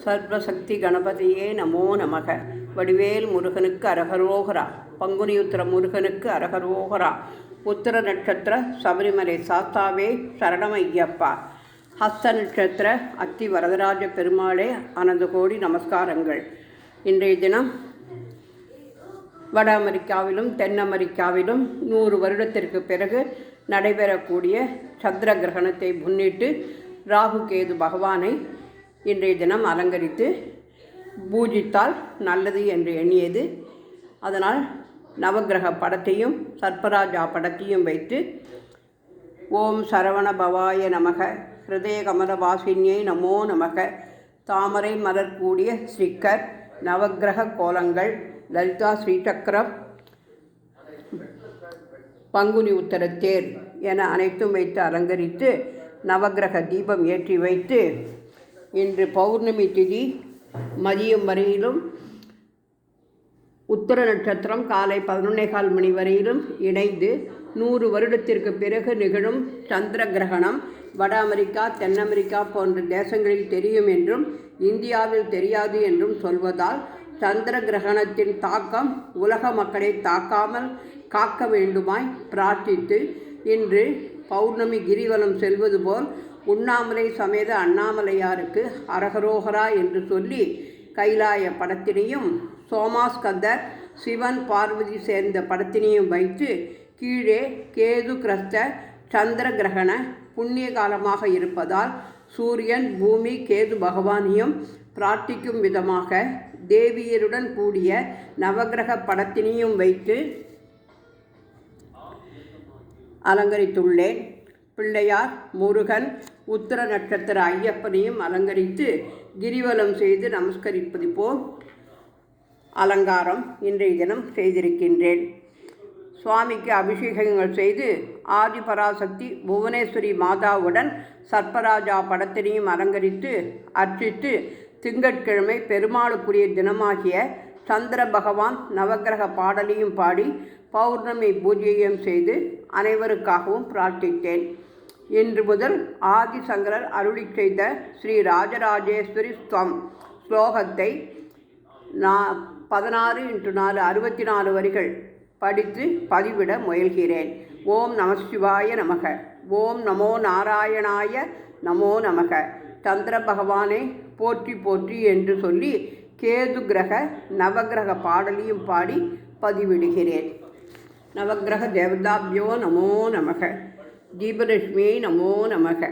சர்வசக்தி கணபதியே நமோ நமக. வடிவேல் முருகனுக்கு அரகரோகரா. பங்குனி உத்திர முருகனுக்கு அரகரோகரா. உத்திர நட்சத்திர சபரிமலை சாஸ்தாவே சரணமையப்பா. ஹஸ்த நட்சத்திர அத்தி வரதராஜ பெருமாளே அனந்த கோடி நமஸ்காரங்கள். இன்றைய தினம் வட அமெரிக்காவிலும் தென் அமெரிக்காவிலும் 100 வருடத்திற்கு பிறகு நடைபெறக்கூடிய சந்திர கிரகணத்தை முன்னிட்டு ராகு கேது பகவானை இன்றைய தினம் அலங்கரித்து பூஜித்தால் நல்லது என்று எண்ணியது. அதனால் நவகிரக படத்தையும் சர்ப்பராஜா படத்தையும் வைத்து ஓம் சரவண பவாய நமக, ஹிருதய கமல வாசின்யை நமோ நமக, தாமரை மலர் கூடிய ஸ்ரீக்கர், நவகிரக கோலங்கள், லலிதா ஸ்ரீசக்கரம், பங்குனி உத்தரத்தேர் என அனைத்தும் வைத்து அலங்கரித்து நவகிரக தீபம் ஏற்றி வைத்து இன்று பௌர்ணமி திதி மதியம் வரையிலும் உத்திர நட்சத்திரம் காலை 11:15 மணி வரையிலும் இணைந்து 100 வருடத்திற்கு பிறகு நிகழும் சந்திர கிரகணம் வட அமெரிக்கா தென் அமெரிக்கா போன்ற தேசங்களில் தெரியும் என்றும் இந்தியாவில் தெரியாது என்றும் சொல்வதால் சந்திர கிரகணத்தின் தாக்கம் உலக மக்களை தாக்காமல் காக்க வேண்டுமாய் பிரார்த்தித்து இன்று பௌர்ணமி கிரிவலம் செல்வது போல் உண்ணாமலை சமேத அண்ணாமலையாருக்கு அரகரோகரா என்று சொல்லி கைலாய படத்தினையும் சோமாஸ்கந்தர் சிவன் பார்வதி சேர்ந்த படத்தினையும் வைத்து கீழே கேது கிரஸ்த சந்திர கிரகண புண்ணிய காலமாக இருப்பதால் சூரியன் பூமி கேது பகவானையும் பிரார்த்திக்கும் விதமாக தேவியருடன் கூடிய நவகிரக படத்தினையும் வைத்து அலங்கரித்துள்ளேன். பிள்ளையார் முருகன் உத்திர நட்சத்திர ஐயப்பனையும் அலங்கரித்து கிரிவலம் செய்து நமஸ்கரிப்பது போல் அலங்காரம் இன்றைய தினம் செய்திருக்கின்றேன். சுவாமிக்கு அபிஷேகங்கள் செய்து ஆதிபராசக்தி புவனேஸ்வரி மாதாவுடன் சர்ப்பராஜா படத்தினையும் அலங்கரித்து அர்ச்சித்து திங்கட்கிழமை பெருமாளுக்குரிய தினமாகிய சந்திர பகவான் நவகிரக பாடலையும் பாடி பௌர்ணமி பூஜையும் செய்து அனைவருக்காகவும் பிரார்த்தித்தேன். இன்று முதல் ஆதிசங்கரர் அருளி செய்த ஸ்ரீ ராஜராஜேஸ்வரி ஸ்தம் ஸ்லோகத்தை 16x4 64 வரிகள் படித்து பதிவிட முயல்கிறேன். ஓம் நமசிவாய நமக. ஓம் நமோ நாராயணாய நமோ நமக. சந்திர பகவானை போற்றி போற்றி என்று சொல்லி கேது கிரக நவகிரக பாடலையும் பாடி பதிவிடுகிறேன். நவகிரக தேவதாபியோ நமோ நமக. தீபலட்சுமியை நமோ நமக.